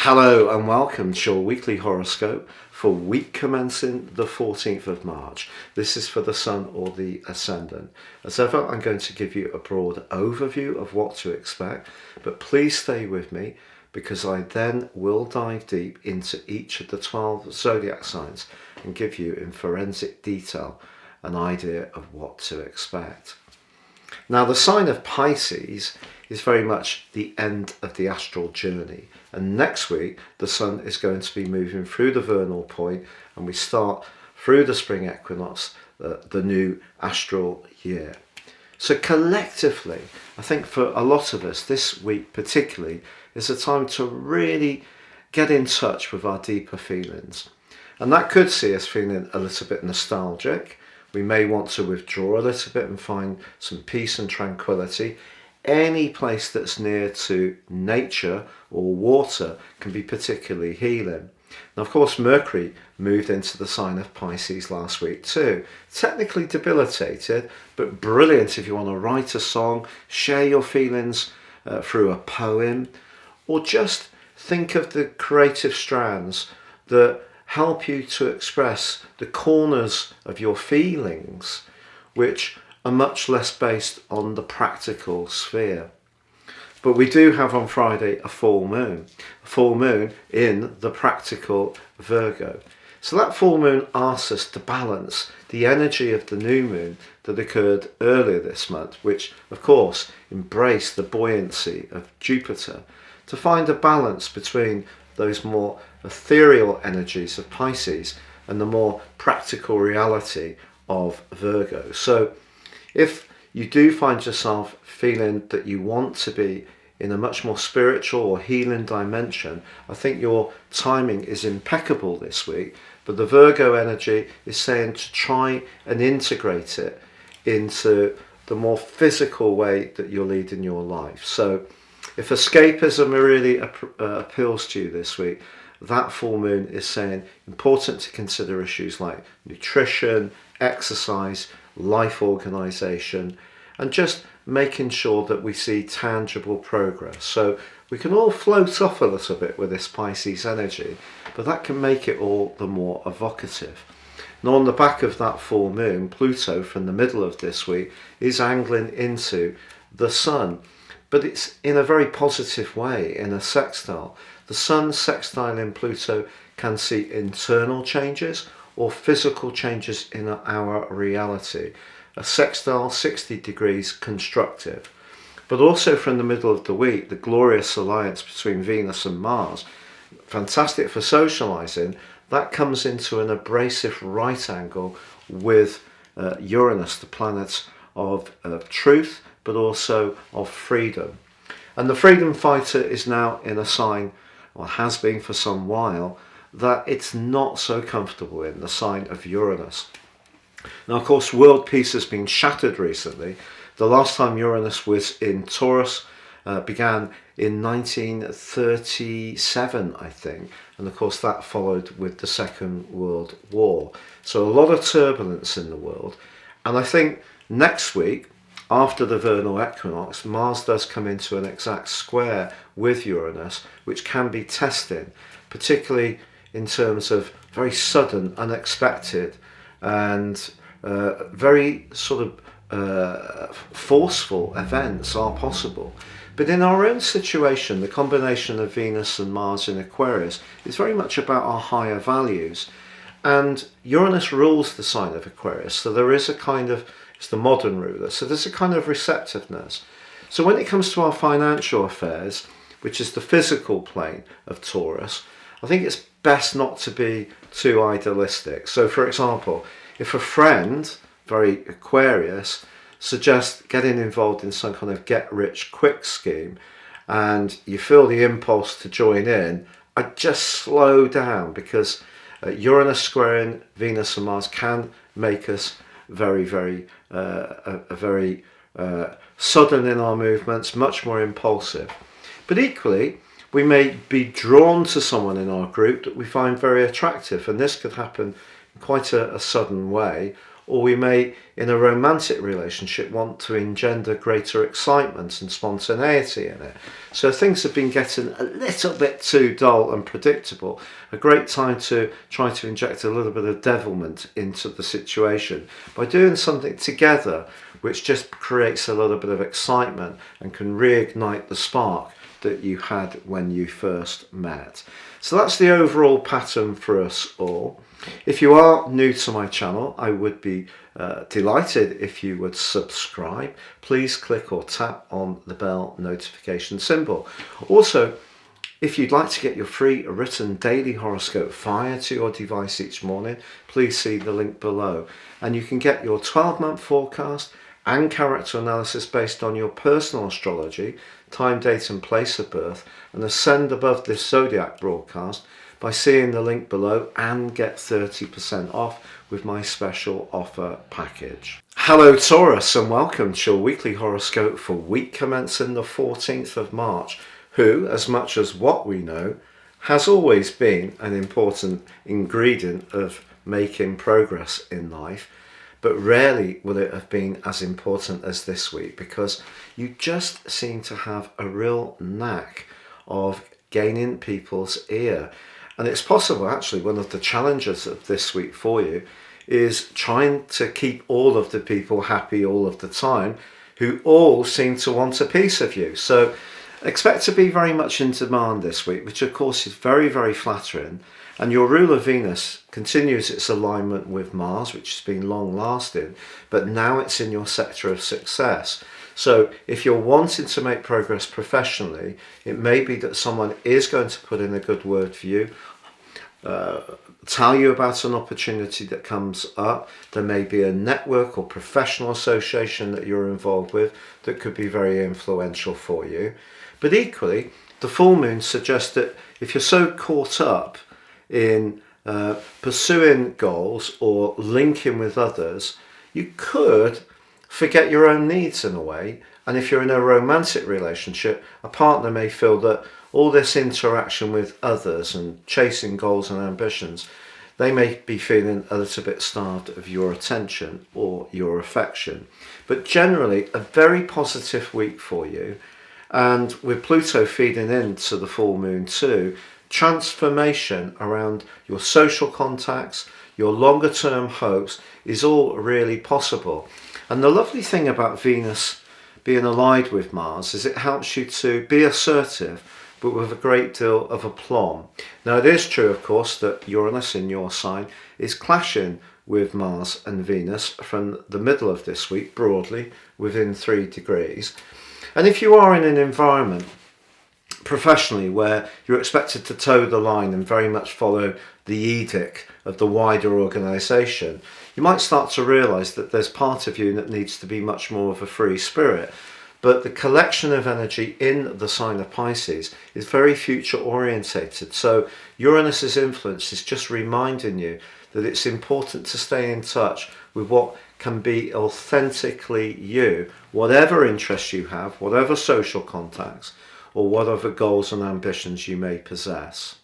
Hello and welcome to your weekly horoscope for week commencing the 14th of March. This is for the Sun or the Ascendant. As ever, I'm going to give you a broad overview of what to expect, but please stay with me because I then will dive deep into each of the 12 zodiac signs and give you in forensic detail an idea of what to expect. Now, the sign of Pisces is very much the end of the astral journey. And next week, the Sun is going to be moving through the vernal point and we start through the spring equinox, the new astral year. So collectively, I think for a lot of us, this week particularly, is a time to really get in touch with our deeper feelings. And that could see us feeling a little bit nostalgic. We may want to withdraw a little bit and find some peace and tranquility. Any place that's near to nature or water can be particularly healing. Now, of course, Mercury moved into the sign of Pisces last week too. Technically debilitated, but brilliant if you want to write a song, share your feelings through a poem, or just think of the creative strands that help you to express the corners of your feelings, which are much less based on the practical sphere. But we do have on Friday a full moon in the practical Virgo. So that full moon asks us to balance the energy of the new moon that occurred earlier this month, which of course embraced the buoyancy of Jupiter, to find a balance between those more ethereal energies of Pisces and the more practical reality of Virgo. So if you do find yourself feeling that you want to be in a much more spiritual or healing dimension, I think your timing is impeccable this week. But the Virgo energy is saying to try and integrate it into the more physical way that you're leading your life. So if escapism really appeals to you this week, that full moon is saying important to consider issues like nutrition, exercise, life organization, and just making sure that we see tangible progress. So we can all float off a little bit with this Pisces energy, but that can make it all the more evocative. Now, on the back of that full moon, Pluto from the middle of this week is angling into the Sun, but it's in a very positive way, in a sextile. The Sun sextiling Pluto can see internal changes or physical changes in our reality. A sextile 60 degrees constructive. But also from the middle of the week, the glorious alliance between Venus and Mars, fantastic for socializing, that comes into an abrasive right angle with Uranus, the planet of truth, but also of freedom. And the freedom fighter is now in a sign, or has been for some while, that it's not so comfortable in, the sign of Uranus. Now, of course, world peace has been shattered recently. The last time Uranus was in Taurus began in 1937, I think. And of course, that followed with the Second World War. So a lot of turbulence in the world. And I think next week, after the vernal equinox, Mars does come into an exact square with Uranus, which can be testing, particularly in terms of very sudden, unexpected, and very sort of forceful events are possible. But in our own situation, the combination of Venus and Mars in Aquarius is very much about our higher values. And Uranus rules the sign of Aquarius, so there is a kind of, it's the modern ruler, so there's a kind of receptiveness. So when it comes to our financial affairs, which is the physical plane of Taurus, I think it's best not to be too idealistic. So for example, if a friend, very Aquarius, suggests getting involved in some kind of get-rich-quick scheme and you feel the impulse to join in, I'd just slow down, because Uranus squaring Venus and Mars can make us very sudden in our movements, much more impulsive. But equally, we may be drawn to someone in our group that we find very attractive, and this could happen in quite a sudden way, or we may, in a romantic relationship, want to engender greater excitement and spontaneity in it. So things have been getting a little bit too dull and predictable. A great time to try to inject a little bit of devilment into the situation by doing something together which just creates a little bit of excitement and can reignite the spark that you had when you first met. So that's the overall pattern for us all. If you are new to my channel, I would be delighted if you would subscribe. Please click or tap on the bell notification symbol. Also, if you'd like to get your free written daily horoscope fired to your device each morning, please see the link below. And you can get your 12-month forecast and character analysis based on your personal astrology, time, date and place of birth, and ascend above this Zodiac broadcast by seeing the link below and get 30% off with my special offer package. Hello Taurus, and welcome to your weekly horoscope for week commencing the 14th of March, who, as much as what we know, has always been an important ingredient of making progress in life. But rarely will it have been as important as this week, because you just seem to have a real knack of gaining people's ear. And it's possible, actually, one of the challenges of this week for you is trying to keep all of the people happy all of the time, who all seem to want a piece of you. So expect to be very much in demand this week, which of course is very, very flattering. And your ruler Venus continues its alignment with Mars, which has been long lasting, but now it's in your sector of success. So if you're wanting to make progress professionally, it may be that someone is going to put in a good word for you, tell you about an opportunity that comes up. There may be a network or professional association that you're involved with that could be very influential for you. But equally, the full moon suggests that if you're so caught up in pursuing goals or linking with others, you could forget your own needs in a way. And if you're in a romantic relationship, a partner may feel that all this interaction with others and chasing goals and ambitions, they may be feeling a little bit starved of your attention or your affection. But generally, a very positive week for you. And with Pluto feeding into the full moon too, transformation around your social contacts, your longer term hopes is all really possible. And the lovely thing about Venus being allied with Mars is it helps you to be assertive, but with a great deal of aplomb. Now it is true, of course, that Uranus in your sign is clashing with Mars and Venus from the middle of this week, broadly within 3 degrees. And if you are in an environment professionally where you're expected to toe the line and very much follow the edict of the wider organisation, you might start to realise that there's part of you that needs to be much more of a free spirit. But the collection of energy in the sign of Pisces is very future orientated. So Uranus's influence is just reminding you that it's important to stay in touch with what can be authentically you, whatever interests you have, whatever social contacts, or whatever goals and ambitions you may possess.